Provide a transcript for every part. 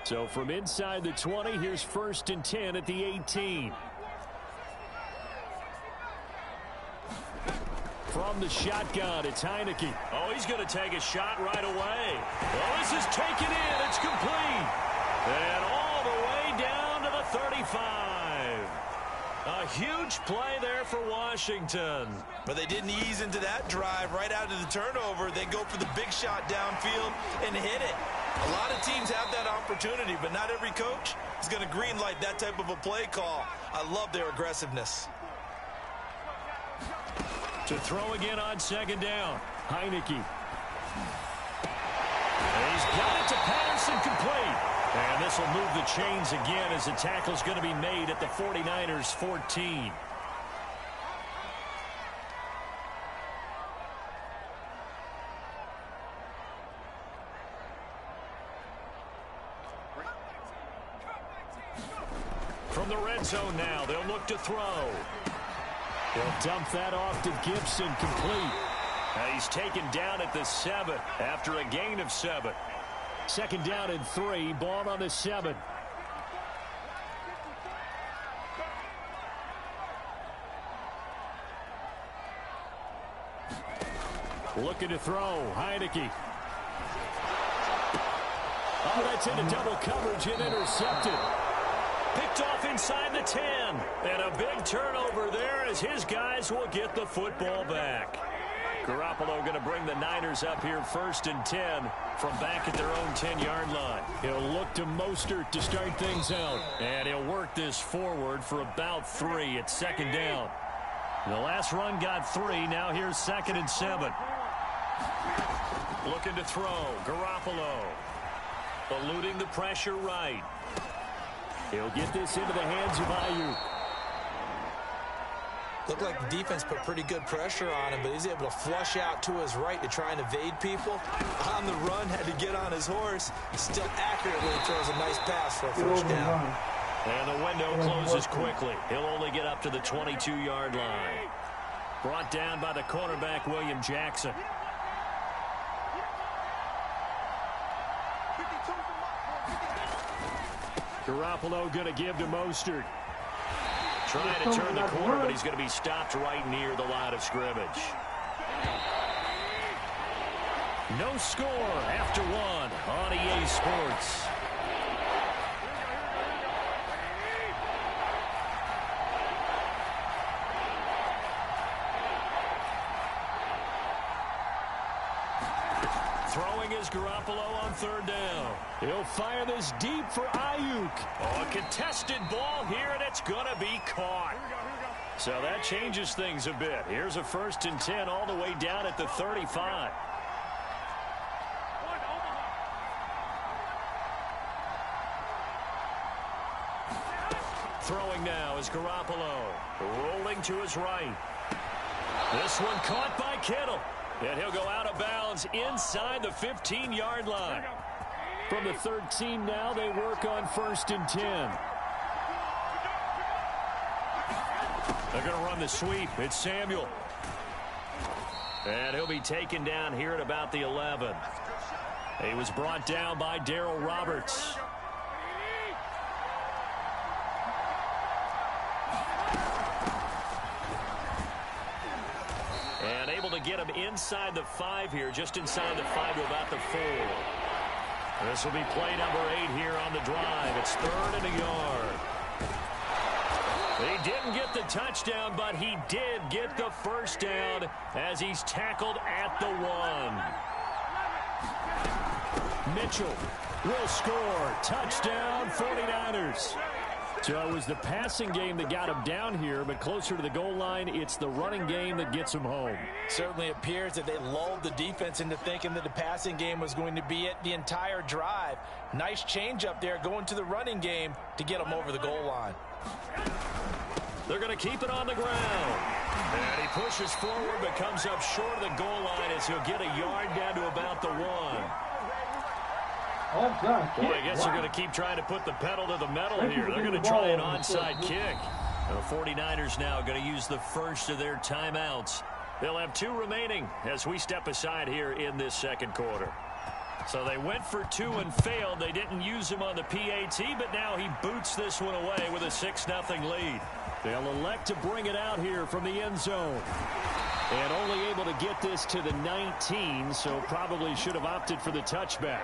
So from inside the 20, here's 1st and 10 at the 18. From the shotgun, it's Heineke. Oh, he's going to take a shot right away. Well, this is taken in. It's complete. And all the way down to the 35. A huge play there for Washington. But they didn't ease into that drive right out of the turnover. They go for the big shot downfield and hit it. A lot of teams have that opportunity, but not every coach is going to green light that type of a play call. I love their aggressiveness. To throw again on 2nd down. Heineke. He's got it to Patterson, complete. And this will move the chains again as the tackle's going to be made at the 49ers 14. From the red zone now, they'll look to throw. He'll dump that off to Gibson, complete. He's taken down at the 7 after a gain of 7. 2nd down and 3, ball on the 7. Looking to throw, Heineke. Oh, that's into double coverage and intercepted. Picked off inside the 10. And a big turnover there as his guys will get the football back. Garoppolo going to bring the Niners up here 1st and 10 from back at their own 10-yard line. He'll look to Mostert to start things out. And he'll work this forward for about 3 at 2nd down. The last run got 3. Now here's 2nd and 7. Looking to throw. Garoppolo. Eluding the pressure right. He'll get this into the hands of Ayuk. Looked like the defense put pretty good pressure on him, but he's able to flush out to his right to try and evade people. On the run, had to get on his horse. Still accurately throws a nice pass for a 1st down. And the window closes quickly. He'll only get up to the 22-yard line. Brought down by the cornerback, William Jackson. Garoppolo going to give to Mostert. Trying to turn the corner, but he's going to be stopped right near the line of scrimmage. No score after 1 on EA Sports. Throwing is Garoppolo on 3rd down. He'll fire this deep for Ayuk. Oh, a contested ball here, and it's going to be caught. So that changes things a bit. Here's a 1st and 10 all the way down at the 35. Throwing now is Garoppolo. Rolling to his right. This one caught by Kittle. And he'll go out of bounds inside the 15-yard line. From the 13 now, they work on 1st and 10. They're going to run the sweep. It's Samuel. And he'll be taken down here at about the 11. He was brought down by Darryl Roberts. And able to get him inside the 5 here, just inside the 5 to about the 4. This will be play number 8 here on the drive. It's 3rd and a yard. He didn't get the touchdown, but he did get the 1st down as he's tackled at the 1. Mitchell will score. Touchdown, 49ers. So it was the passing game that got him down here, but closer to the goal line, it's the running game that gets him home. Certainly appears that they lulled the defense into thinking that the passing game was going to be it the entire drive. Nice change up there going to the running game to get him over the goal line. They're going to keep it on the ground. And he pushes forward but comes up short of the goal line as he'll get a yard down to about the 1. Boy, I guess they're going to keep trying to put the pedal to the metal here. They're going to try an onside kick. The 49ers now going to use the first of their timeouts. They'll have 2 remaining as we step aside here in this 2nd quarter. So they went for 2 and failed. They didn't use him on the PAT, but now he boots this one away with a 6-0 lead. They'll elect to bring it out here from the end zone. And only able to get this to the 19, so probably should have opted for the touchback.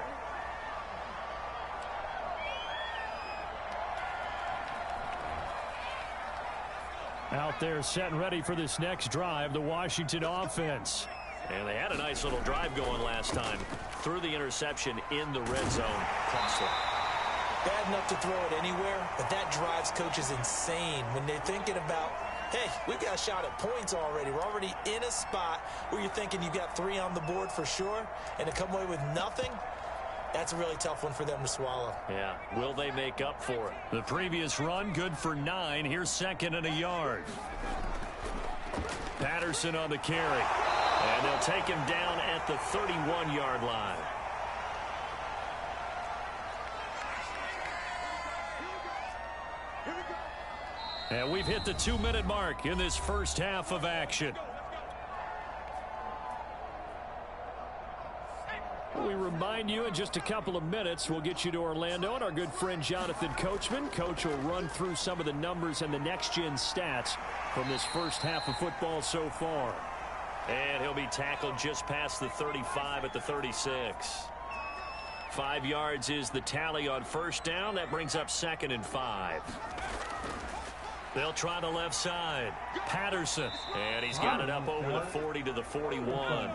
Out there set and ready for this next drive, the Washington offense. And they had a nice little drive going last time. Threw the interception in the red zone. Costly. Bad enough to throw it anywhere, but that drives coaches insane when they're thinking about, hey, we've got a shot at points already. We're already in a spot where you're thinking you've got 3 on the board for sure, and to come away with nothing, that's a really tough one for them to swallow. Yeah, will they make up for it? The previous run, good for 9. Here's 2nd and a yard. Patterson on the carry. And they'll take him down at the 31-yard line. And we've hit the 2-minute mark in this first half of action. We remind you in just a couple of minutes, we'll get you to Orlando and our good friend Jonathan Coachman. Coach will run through some of the numbers and the next-gen stats from this first half of football so far. And he'll be tackled just past the 35 at the 36. 5 yards is the tally on first down. That brings up 2nd and 5. They'll try the left side. Patterson. And he's got it up over the 40 to the 41.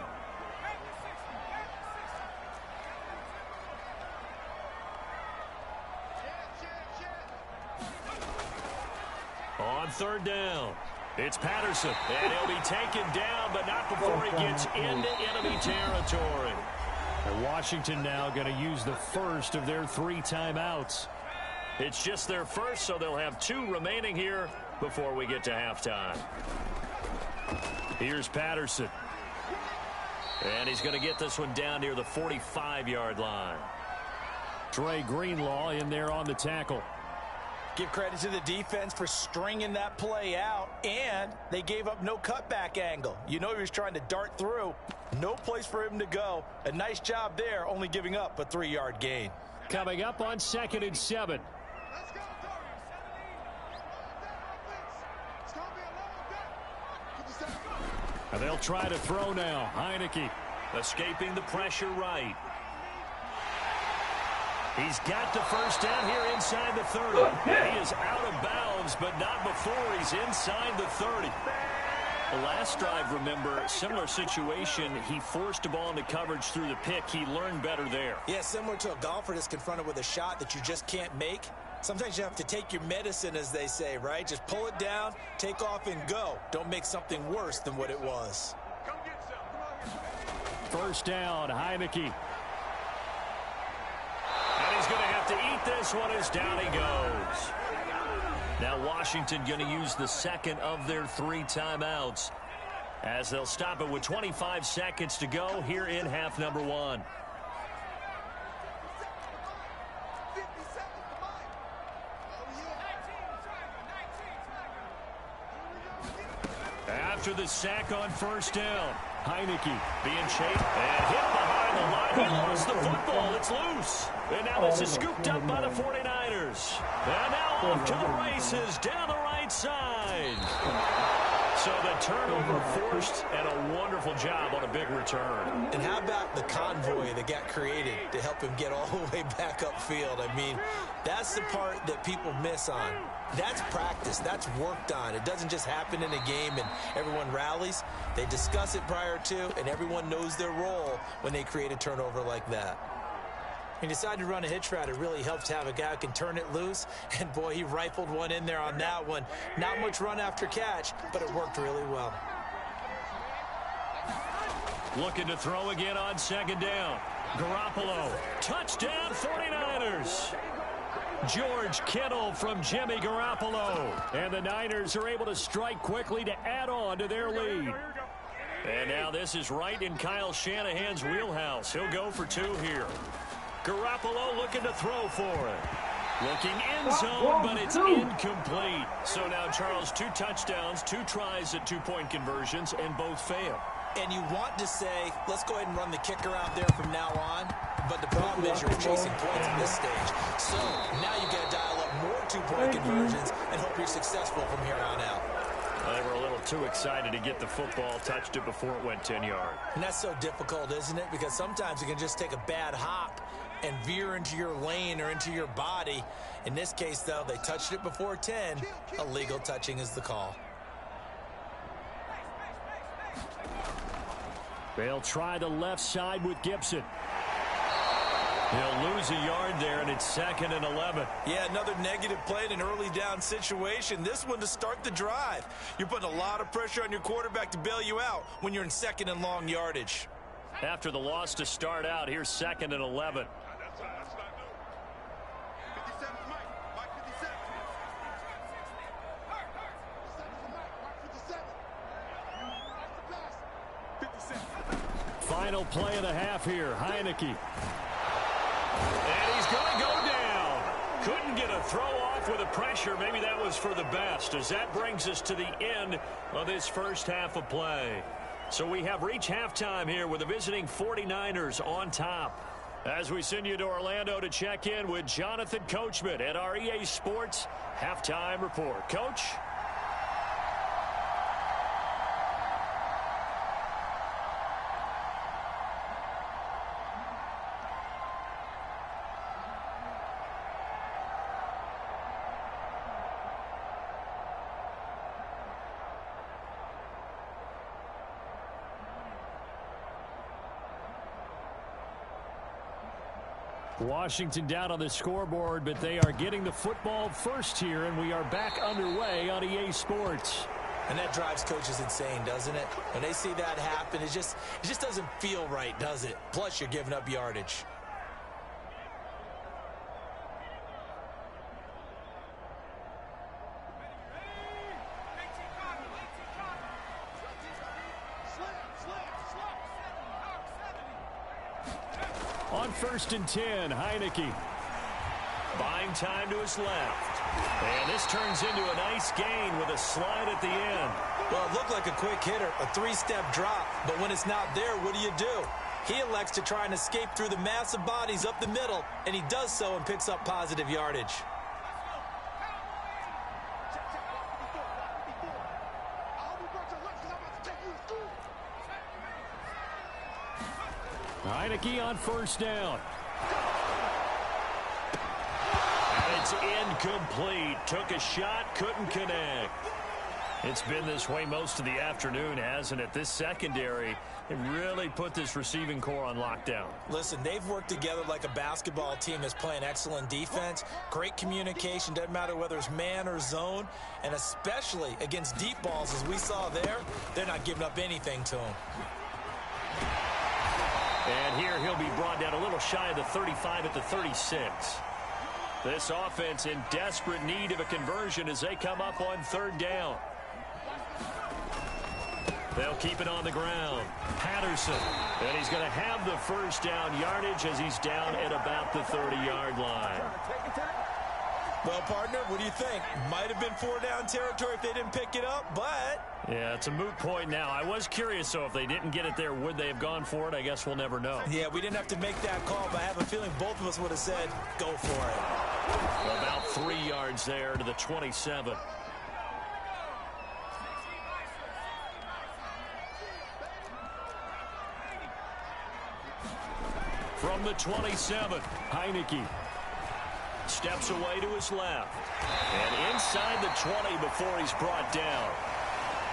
On 3rd down. It's Patterson, and he'll be taken down, but not before he gets into enemy territory. And Washington now going to use the first of their 3 timeouts. It's just their first, so they'll have 2 remaining here before we get to halftime. Here's Patterson. And he's going to get this one down near the 45-yard line. Trey Greenlaw in there on the tackle. Give credit to the defense for stringing that play out, and they gave up no cutback angle. You know he was trying to dart through. No place for him to go. A nice job there, only giving up a 3-yard gain. Coming up on 2nd and 7. And they'll try to throw now. Heineke escaping the pressure right. He's got the first down here inside the 30. He is out of bounds, but not before he's inside the 30. The last drive, remember, similar situation. He forced a ball into coverage through the pick. He learned better there. Yeah, similar to a golfer that's confronted with a shot that you just can't make. Sometimes you have to take your medicine, as they say, right? Just pull it down, take off, and go. Don't make something worse than what it was. First down, Heineke. And he's going to have to eat this one as down he goes. Now Washington going to use the 2nd of their 3 timeouts as they'll stop it with 25 seconds to go here in half number 1. After the sack on first down, Heineke being chased and hit behind the line. He lost the football. It's loose. And now this is scooped up by the 49ers. And now off to the races down the right side. So the turnover forced, and a wonderful job on a big return. And how about the convoy that got created to help him get all the way back upfield? I mean, that's the part that people miss on. That's practice. That's worked on. It doesn't just happen in a game and everyone rallies. They discuss it prior to, and everyone knows their role when they create a turnover like that. He decided to run a hitch route. It really helps to have a guy who can turn it loose. And, boy, he rifled one in there on that one. Not much run after catch, but it worked really well. Looking to throw again on 2nd down. Garoppolo. Touchdown 49ers. George Kittle from Jimmy Garoppolo. And the Niners are able to strike quickly to add on to their lead. And now this is right in Kyle Shanahan's wheelhouse. He'll go for 2 here. Garoppolo looking to throw for it. Looking end zone, but it's incomplete. So now, Charles, 2 touchdowns, 2 tries at 2-point conversions, and both fail. And you want to say, let's go ahead and run the kicker out there from now on. But the problem is you're chasing points at this stage. So now you got to dial up more two-point conversions and hope you're successful from here on out. They were a little too excited to get the football, touched it before it went 10 yards. And that's so difficult, isn't it? Because sometimes you can just take a bad hop and veer into your lane or into your body. In this case, though, they touched it before 10. Illegal touching is the call. They'll try the left side with Gibson. He'll lose a yard there, and it's 2nd and 11. Yeah, another negative play in an early down situation. This one to start the drive. You're putting a lot of pressure on your quarterback to bail you out when you're in 2nd and long yardage. After the loss to start out, here's 2nd and 11. Final play of the half here, Heineke. And he's going to go down. Couldn't get a throw off with the pressure. Maybe that was for the best, as that brings us to the end of this first half of play. So we have reached halftime here with the visiting 49ers on top. As we send you to Orlando to check in with Jonathan Coachman at our EA Sports Halftime Report. Coach? Washington down on the scoreboard, but they are getting the football first here, and we are back underway on EA Sports. And that drives coaches insane, doesn't it? When they see that happen, it just doesn't feel right, does it? Plus, you're giving up yardage. On 1st and 10, Heineke. Buying time to his left. And this turns into a nice gain with a slide at the end. Well, it looked like a quick hitter, a 3-step drop. But when it's not there, what do? He elects to try and escape through the massive bodies up the middle, and he does so and picks up positive yardage. Heineke on 1st down. And it's incomplete. Took a shot, couldn't connect. It's been this way most of the afternoon, hasn't it? This secondary, it really put this receiving core on lockdown. Listen, they've worked together like a basketball team that's playing excellent defense. Great communication, doesn't matter whether it's man or zone. And especially against deep balls, as we saw there, they're not giving up anything to them. And here he'll be brought down a little shy of the 35 at the 36. This offense in desperate need of a conversion as they come up on 3rd down. They'll keep it on the ground. Patterson. And he's going to have the 1st down yardage as he's down at about the 30-yard line. Well, partner, what do you think? Might have been 4-down territory if they didn't pick it up, but... Yeah, it's a moot point now. I was curious, so if they didn't get it there, would they have gone for it? I guess we'll never know. Yeah, we didn't have to make that call, but I have a feeling both of us would have said, go for it. About 3 yards there to the 27. From the 27, Heineke steps away to his left. And inside the 20 before he's brought down.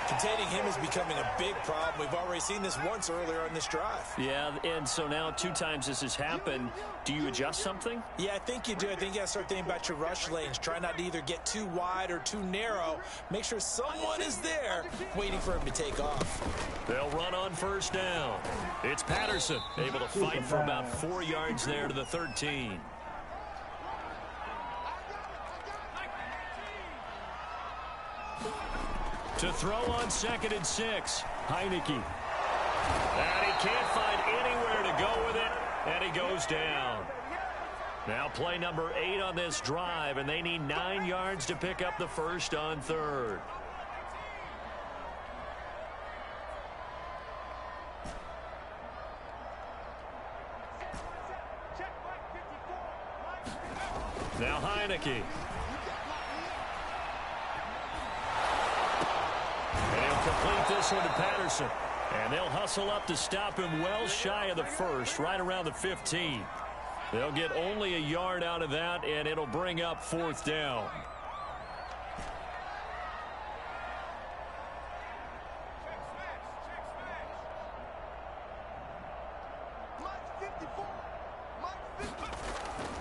Containing him is becoming a big problem. We've already seen this once earlier on this drive. Yeah, and so now 2 times this has happened. Do you adjust something? Yeah, I think you do. I think you got to start thinking about your rush lanes. Try not to either get too wide or too narrow. Make sure someone is there waiting for him to take off. They'll run on 1st down. It's Patterson, able to fight for about 4 yards there to the 13. To throw on 2nd and 6, Heineke. And he can't find anywhere to go with it, and he goes down. Now play number 8 on this drive, and they need 9 yards to pick up the 1st on 3rd. Now Heineke. And he'll complete this one to Patterson. And they'll hustle up to stop him well shy of the first, right around the 15. They'll get only a yard out of that, and it'll bring up 4th down.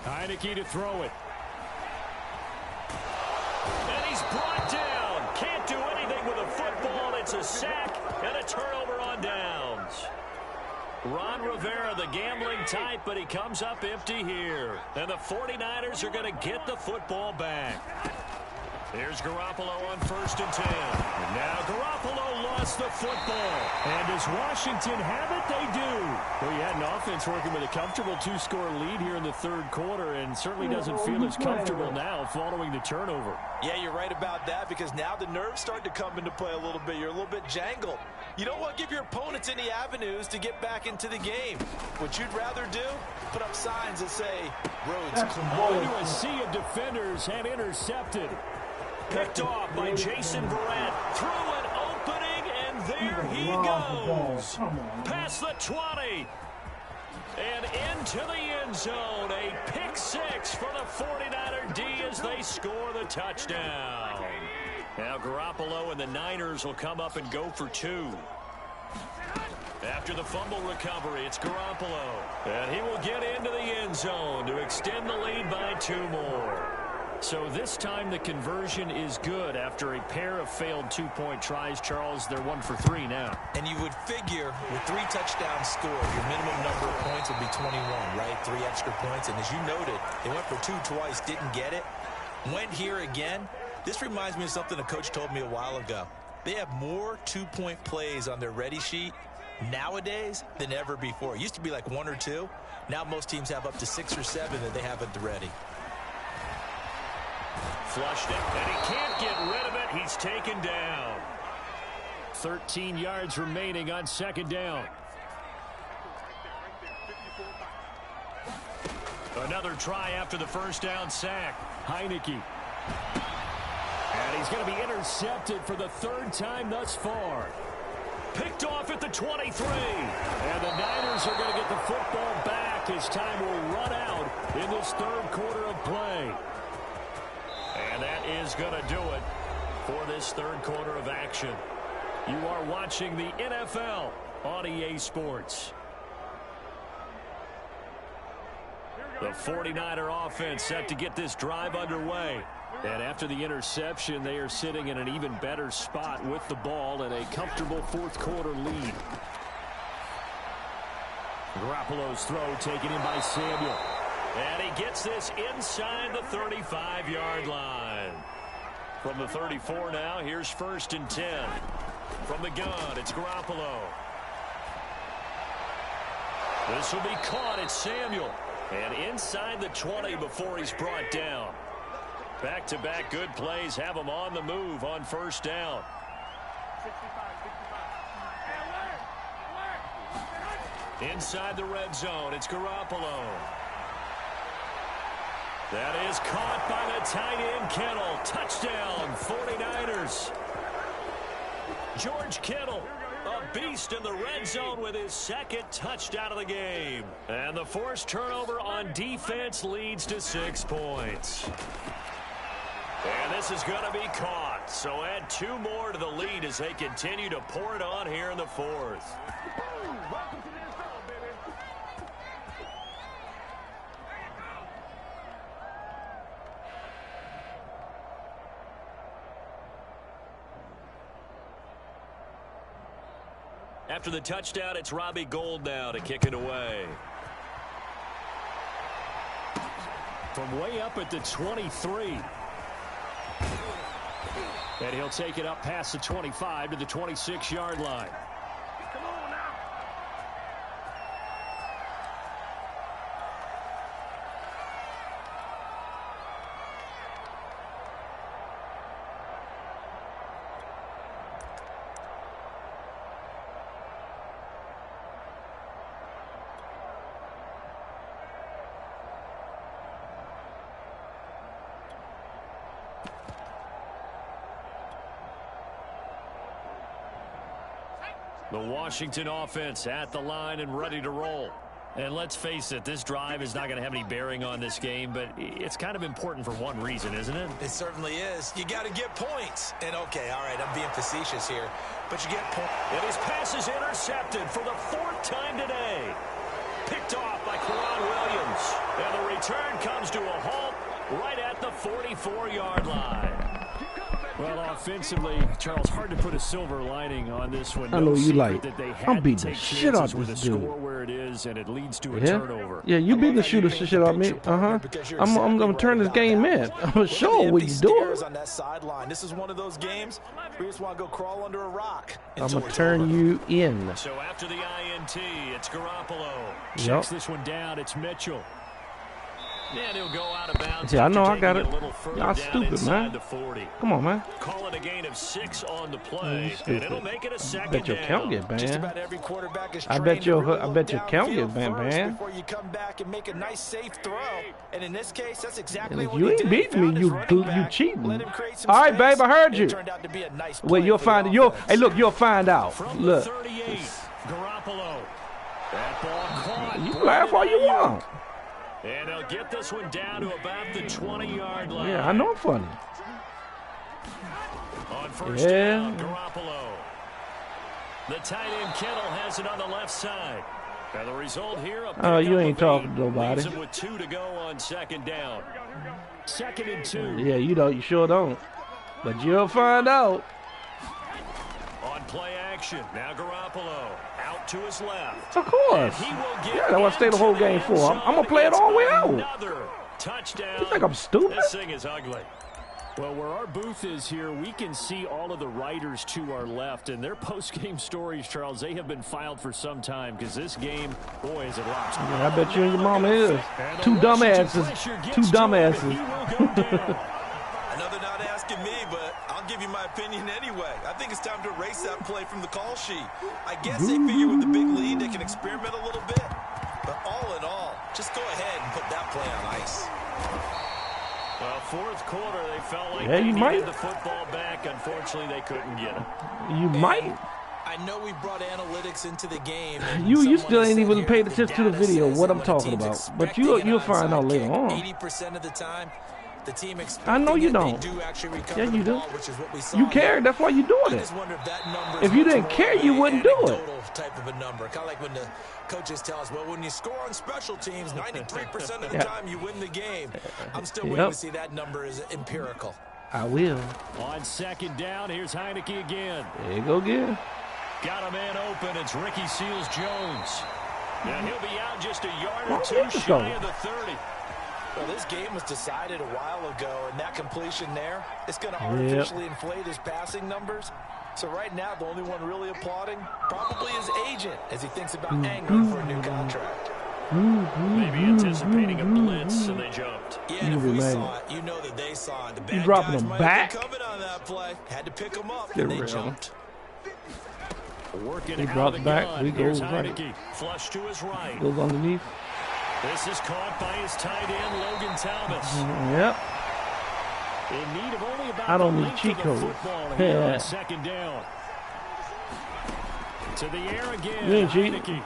Heineke to throw it. And he's brought down. Can't do anything with a football. It's a sack and a turnover on downs. Ron Rivera, the gambling type, but he comes up empty here. And the 49ers are going to get the football back. Here's Garoppolo on 1st and 10. And now Garoppolo lost the football. And does Washington have it? They do. Well, you had an offense working with a comfortable 2-score lead here in the 3rd quarter, and certainly doesn't feel as comfortable now following the turnover. Yeah, you're right about that, because now the nerves start to come into play a little bit. You're a little bit jangled. You don't want to give your opponents any avenues to get back into the game. What you'd rather do, put up signs that say, roads clear. Into a sea of defenders and intercepted. Picked off by Jason Verrett. Through an opening, and there he goes. Past the 20. And into the end zone. A pick 6 for the 49er D as they score the touchdown. Now Garoppolo and the Niners will come up and go for 2. After the fumble recovery, it's Garoppolo. And he will get into the end zone to extend the lead by 2 more. So this time the conversion is good after a pair of failed 2-point tries. Charles, they're 1 for 3 now. And you would figure with 3 touchdowns scored, your minimum number of points would be 21, right? 3 extra points. And as you noted, they went for 2 twice, didn't get it. Went here again. This reminds me of something a coach told me a while ago. They have more 2-point plays on their ready sheet nowadays than ever before. It used to be like 1 or 2. Now most teams have up to 6 or 7 that they have at the ready. Flushed it, and he can't get rid of it. He's taken down. 13 yards remaining on 2nd down. Another try after the 1st down sack. Heineke. And he's going to be intercepted for the 3rd time thus far. Picked off at the 23. And the Niners are going to get the football back as time will run out in this 3rd quarter of play. And that is going to do it for this 3rd quarter of action. You are watching the NFL on EA Sports. The 49er offense set to get this drive underway. And after the interception, they are sitting in an even better spot with the ball and a comfortable 4th quarter lead. Garoppolo's throw taken in by Samuel. And he gets this inside the 35-yard line. From the 34 now, here's 1st and 10. From the gun, it's Garoppolo. This will be caught. It's Samuel. And inside the 20 before he's brought down. Back-to-back good plays have him on the move on 1st down. Inside the red zone, it's Garoppolo. That is caught by the tight end, Kittle. Touchdown, 49ers. George Kittle, a beast in the red zone with his 2nd touchdown of the game. And the forced turnover on defense leads to 6 points. And this is going to be caught. So add 2 more to the lead as they continue to pour it on here in the 4th. After the touchdown, it's Robbie Gould now to kick it away. From way up at the 23. And he'll take it up past the 25 to the 26-yard line. The Washington offense at the line and ready to roll. And let's face it, this drive is not going to have any bearing on this game, but it's kind of important for one reason, isn't it? It certainly is. You got to get points. And, okay, all right, I'm being facetious here, but you get points. And his pass is intercepted for the 4th time today. Picked off by Quran Williams. And the return comes to a halt right at the 44-yard line. Well, offensively, Charles, hard to put a silver lining on this one. I know you like. I'm beating the shit out of this dude. Where it is, and it leads to a turnover. Yeah, you beating the shit out of me. I'm gonna turn this game in. I'm gonna show what you're doing. On that sideline. This is one of those games where you just want to go crawl under a rock. I'm gonna turn you in. So after the INT, it's Garoppolo. Checks this one down. It's Mitchell. And he'll go out of bounds. Yeah, I know I got it. Y'all stupid, man. Come on, man. Call it a gain of 6 on the play, and it'll make it a second I bet your down. count get banned. Just about every quarterback is I bet your count downfield get banned. before you come back and make a nice safe throw. And in this case, that's exactly If what you he ain't did. beating me, you cheating. All right, Space. babe, I heard you. It turned out to be a nice Well, play you'll for find the it. offense. Hey, look, you'll find out. From Look. the 38, Garoppolo. That ball caught. You laugh all you want. And they'll get this one down to about the 20-yard line. Yeah, I know I'm funny. On first down, Garoppolo. The tight end Kittle has it on the left side. And the result here, Oh, you ain't talking to nobody. leaves him with 2 to go on 2nd down. 2nd and 2. Yeah, you don't. You sure don't. But you'll find out. On play action, now Garoppolo out to his left. Of course. Yeah, that's what I stayed the whole game for. I'm going to play it all the way out. Another touchdown. You think I'm stupid? This thing is ugly. Well, where our booth is here, we can see all of the writers to our left, and their post-game stories, Charles, they have been filed for some time because this game, boy, is it lost. Yeah, I bet you and your mama is. Two dumbasses. Two dumbasses. Another not asking me, but I'll give you my opinion anyway. I think it's time to erase that play from the call sheet. I guess they figure with the big lead they can experiment a little bit. But all in all, just go ahead and put that play on ice. Well, 4th quarter, they felt like Yeah, they you needed might. the football back. Unfortunately, they couldn't get it. You might. I know we brought analytics into the game. You still ain't even paid attention to the video, what I'm talking about. But you'll find out later on. 80% of the time, the team I know you don't. Yeah, you do. You care. That's why you're doing it. If you didn't care, you wouldn't do it. Type of a number, kind of like when the coaches tell us, well, when you score on special teams, 93% of the time you win the game. I'm still waiting to see that number is empirical. I will. On 2nd down, here's Heineke again. There you go again. Got a man open. It's Ricky Seals-Jones. And he'll be out just a yard or 2 let's shy go. of the 30. Well, this game was decided a while ago, and that completion there, it's going to artificially inflate his passing numbers. So right now, the only one really applauding probably his agent as he thinks about angling for a new contract. Maybe anticipating a blitz, and they jumped. Yeah, and if we saw it, you know that they saw it. The bad dropping guys them might back? have been coming on that play. Had to pick them up, Get and they real. jumped. Working He out drops of the back, gun. we Here's goes right. Heineke. Flush to his right. Goes underneath. This is caught by his tight end, Logan Thomas. Yep. In need of only about I don't the need length cheat of the codes. football here Yeah. on 2nd down. To the air again. You ain't cheating. Heineke.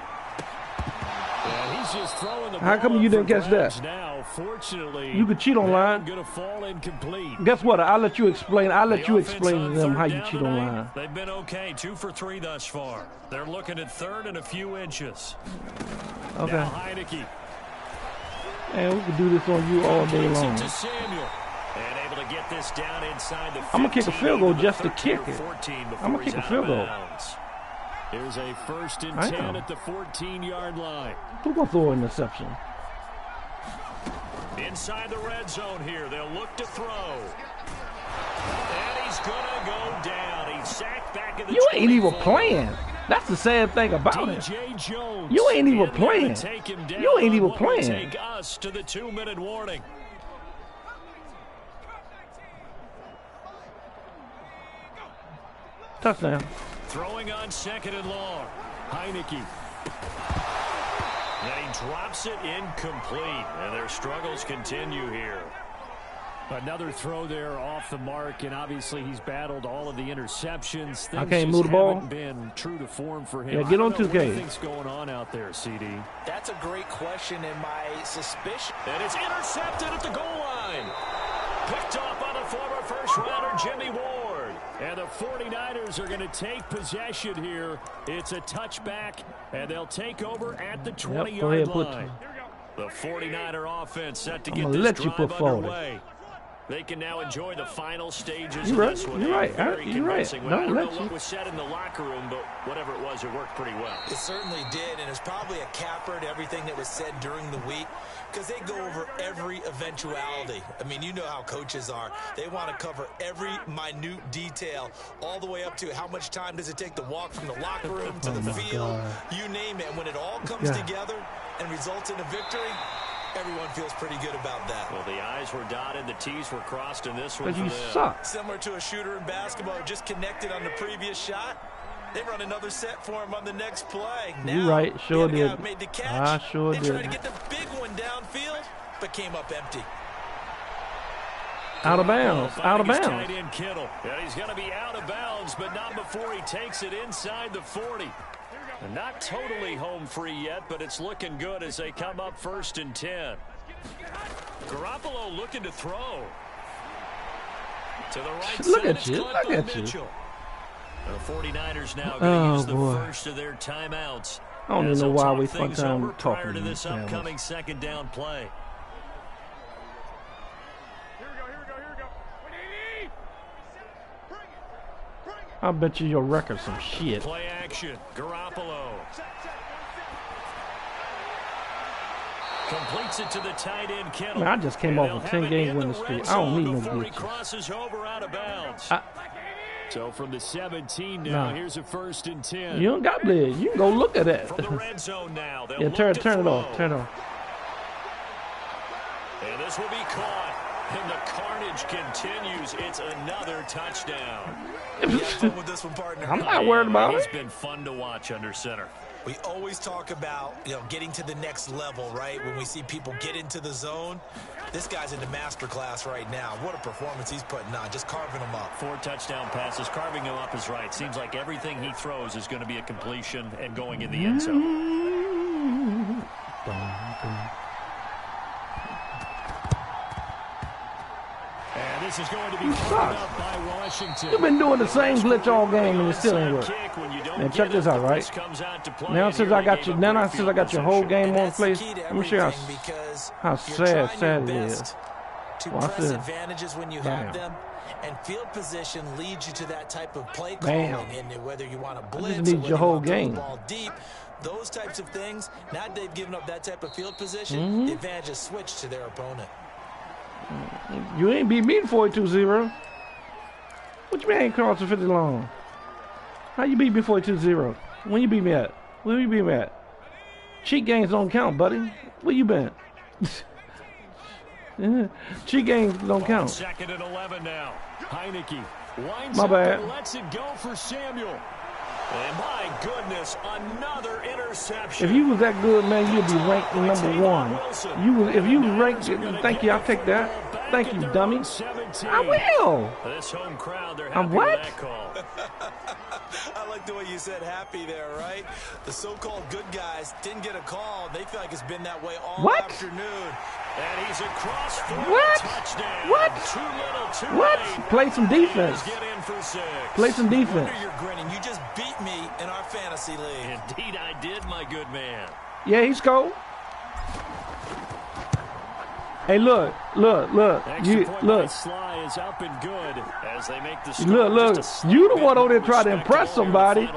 And he's just throwing the How ball come up you didn't for catch grabs that? Now, fortunately, You could cheat online. going to fall incomplete. Guess what? I'll let you explain. I'll let The you offense explain on to them how 3rd you down cheat tonight, online. They've been okay, 2 for 3 thus far. They're looking at 3rd and a few inches. Okay. Now Heineke. Man, we can do this on you all day Kicks it long. to Samuel. And able to get this down inside the 15. I'm gonna kick a field goal just to 13 kick or it. 14 before I'm gonna he's kick a out field of goal. bounds. Here's a 1st and I 10 know. at the 14-yard line. Who gonna throw an interception? Inside the red zone here. They'll look to throw. And he's going to go down. He's sacked back in the You ain't even 24. playing. That's the sad thing about it. DJ Jones. You ain't even in there to playing. take him down You ain't on even what will playing. Take us to the 2-minute warning. Touchdown. Throwing on 2nd and long. Heineke. And he drops it incomplete. And their struggles continue here. Another throw there off the mark, and obviously he's battled all of the interceptions. Things I can't move the ball. Been true to form for him. Yeah, get on 2K. What do you think's going on out there, CD? That's a great question, and my suspicion. And it's intercepted at the goal line. Picked off by the former first-rounder Jimmy Ward. And the 49ers are going to take possession here. It's a touchback, and they'll take over at the 20-yard line. The 49er offense set to get this drive underway. They can now enjoy the final stages of this one. You're right. You're right. I don't know what was said in the locker room, but whatever it was, it worked pretty well. It certainly did, and it's probably a capper to everything that was said during the week because they go over every eventuality. I mean, you know how coaches are. They want to cover every minute detail all the way up to how much time does it take to walk from the locker room to the field. You name it. And when it all comes together and results in a victory, everyone feels pretty good about that. Well, the I's were dotted, the T's were crossed in this one. But you suck. Similar to a shooter in basketball who just connected on the previous shot. They run another set for him on the next play. You're right. Sure did. Made the catch. I sure did. They tried to get the big one downfield, but came up empty. Out of bounds. Out of bounds. Tight end Kittle. Yeah, he's going to be out of bounds, but not before he takes it inside the 40. Not totally home free yet, but it's looking good as they come up 1st and 10. Garoppolo looking to throw. To the right Look side, at you. Look at you. The 49ers now going to use the first of their timeouts. I don't even know why we fun time prior talking to this upcoming second down play. I bet you your record's some shit. Play action. Garoppolo. Completes it to the tight end Kittle. Man, I just came off a 10-game winning streak. I don't need no glitches. Crosses over out of bounds. So from the 17 now, here's a 1st and 10. You don't got blitz. You can go look at that. From the red zone now. Yeah, turn it off. Turn it off. And this will be caught. And the carnage continues. It's another touchdown. With this one, partner. I'm not worried about it. It's been fun to watch under center. We always talk about, getting to the next level, right? When we see people get into the zone, this guy's in the master class right now. What a performance he's putting on, just carving them up. 4 touchdown passes, carving them up is right. Seems like everything he throws is going to be a completion and going in the end zone. And this is going to be caught up by Washington. You've been doing the same glitch all game and it still ain't work. Man, check this out, right? Now since I got your whole game on place, let me show you how sad it is. To press advantages when you have them, and field position leads you to that type of play calling. And whether you want to blitz, I just need your whole game. Ball deep, those types of things. Now that they've given up that type of field position, the advantage is switched to their opponent. You ain't beat me 42-0. What you mean I ain't crossing 50 long? How you beat me 42-0? When you beat me at? Where you beat me at? Cheat games don't count, buddy. Where you been? Cheat games don't count. 2nd and 11 now. Heineke winds My bad. up and lets it go for Samuel. And my goodness, another interception. If you was that good, man, you'd be ranked #1. If you was ranked, thank you, I'll take that. Thank you, dummy. I will. This home crowd, they're happy I'm what? with that call. I like the way you said happy there, right? The so-called good guys didn't get a call. They feel like it's been that way all afternoon. And he's across for a touchdown. What? Too little, too What? late. Play some defense. Get in for 6. Play some defense. You're grinning. You just beat me in our fantasy league. Indeed, I did, my good man. Yeah, he scored. Hey, look. Sly is up and good as they make the Look. You the one over there trying to impress somebody.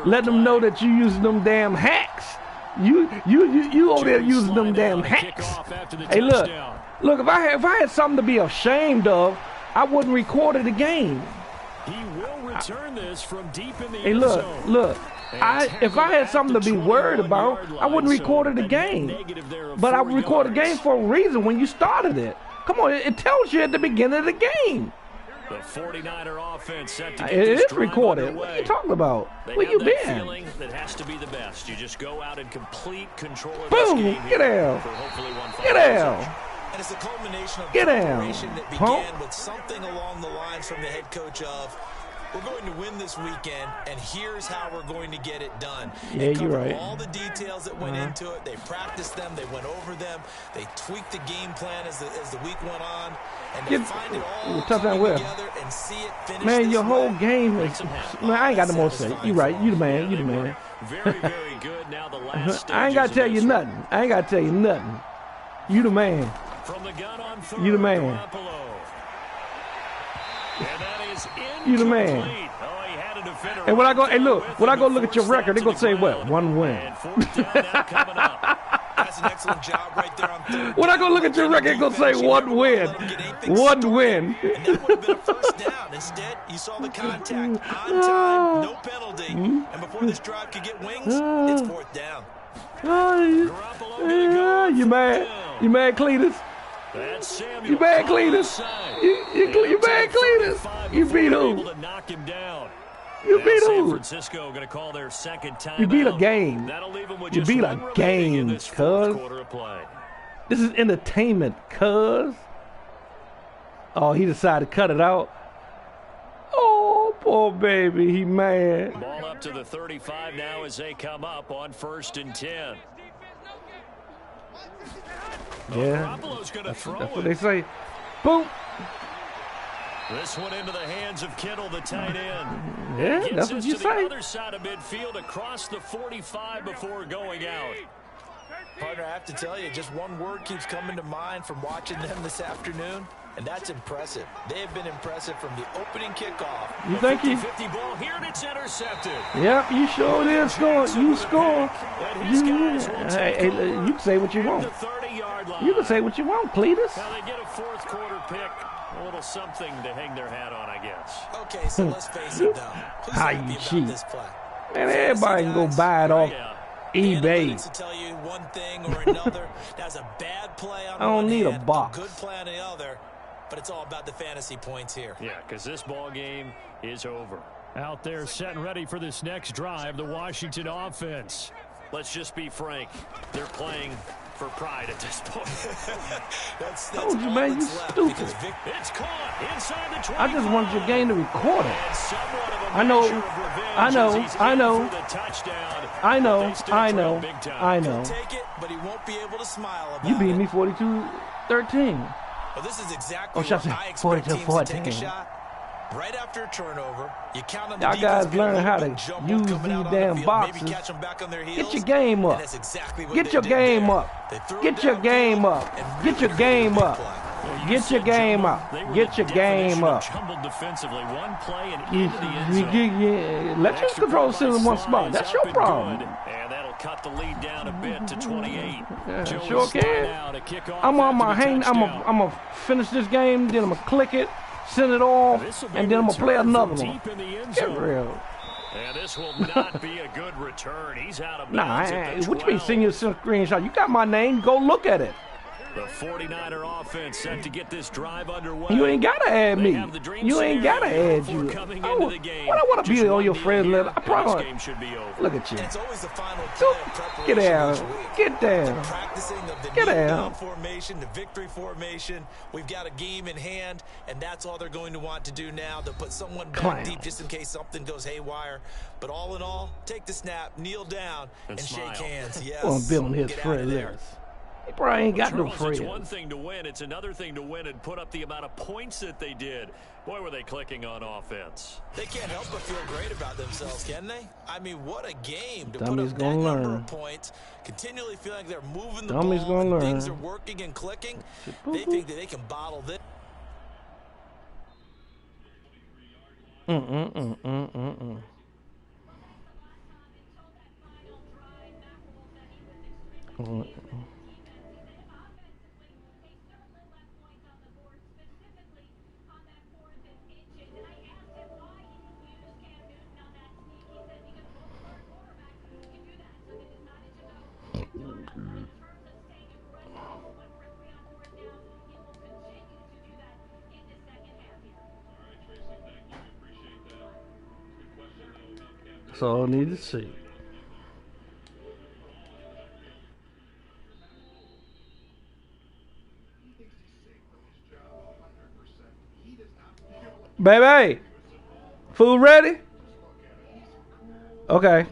Let them know that you using them damn hacks. You over there using them damn hacks. Hey, look. If I had something to be ashamed of, I wouldn't record the game. He will return this from deep in the Hey, look. If I had something to be worried about, I wouldn't record the game. But I recorded the game for a reason when you started it. Come on, it tells you at the beginning of the game. The 49er offense set to get It this is drive recorded. underway. What are you talking about? They Where you have that been? feeling that has to be the best. You just go out and complete control of Boom! this game Get here out! for hopefully one Get final out! possession. And it's a culmination of Get preparation down, that began punk. with something along the lines from the head coach of, we're going to win this weekend, and here's how we're going to get it done. Yeah, you're right. All the details that went into it. They practiced them. They went over them. They tweaked the game plan as the week went on. And they find it all together and see it finish. Man, your whole game is... Man, I ain't got no more to say. You right. You the man. You the man. Very, very good. Now the last I ain't got to tell you nothing. I ain't got to tell you nothing. You the man. From the gun on third, you the man. And that is you the man. And when I go, hey, look, when I go look at your record, they gonna say what? 1 win. That's an excellent job right there on third. When I go look at your record, they gonna say 1 win. 1 win. And that would have been a first down. Instead, you saw the contact on time, no penalty. And before this drive could get wings, it's 4th down. You mad? You mad, Cletus? You mad, Cletus? You mad, Cletus? You beat who? You beat who? Francisco going to call their second time. You beat a game. You beat a game, cuz. This is entertainment, cuz. Oh, he decided to cut it out. Oh, poor baby, he mad. Ball up to the 35 now as they come up on 1st and 10. Yeah, that's what they say. Boom. This one into the hands of Kittle, the tight end. Yeah, that's what you say. The other side of midfield across the 45 before going out. Partner, I have to tell you, just one word keeps coming to mind from watching them this afternoon, and that's impressive. They have been impressive from the opening kickoff. You think he? 50 ball here, and it's intercepted. Yep, you sure did score. You score. Hey, you can say what you want. You can say what you want, Cletus. Now they get a 4th quarter pick. A little something to hang their hat on, I guess. Okay, so let's face it, though. How you cheat? Man, everybody can go buy it off eBay. To tell you one thing or another, that's a bad play on I don't need hand, a box. A good play on the other, but it's all about the fantasy points here. Yeah, because this ball game is over. Out there set and ready for this next drive, the Washington offense. Let's just be frank. They're playing for pride at this point. that's told you, man, you stupid. It's caught inside the 25. I just wanted your game to record it. I know. Take it, but he won't be able to smile about you beat me 42-13. Well, this is exactly what I expect teams to take a shot. Right after a turnover, you count on the y'all guys learning how to use these damn boxes. Get your game up. Get your game up. Get your game up. Get your game up. Get your game up. Get your game up. Let you control sit in one spot. That's your problem. And that'll cut the lead down a bit to 28. Sure can. I'm on my hang. I'm gonna finish this game. Then I'm gonna click it. Send it off, and then I'm going to play another one. Get real. And this will not be a good return. He's out of bounds. What you mean send you a screenshot? You got my name. Go look at it. The 49er offense set to get this drive underway. You ain't got to add me. You ain't got to add you. What I want to be on your friends list. I probably look at you. Get down. Get down. Practicing of the Get down. Formation, the victory formation. We've got a game in hand, and that's all they're going to want to do now. They'll put someone back deep just in case something goes haywire. But all in all, take the snap, kneel down, and shake hands. Yes. Well, I'm building his friend list. He probably ain't got no friends. It's one thing to win. It's another thing to win and put up the amount of points that they did. Boy, were they clicking on offense. They can't help but feel great about themselves, can they? I mean, what a game to Dummies put up that learn. number of points. Continually feeling like they're moving the Dummies ball and learn. things are working and clicking. They think that they can bottle this. That's all I need to see. Baby, food ready? Okay.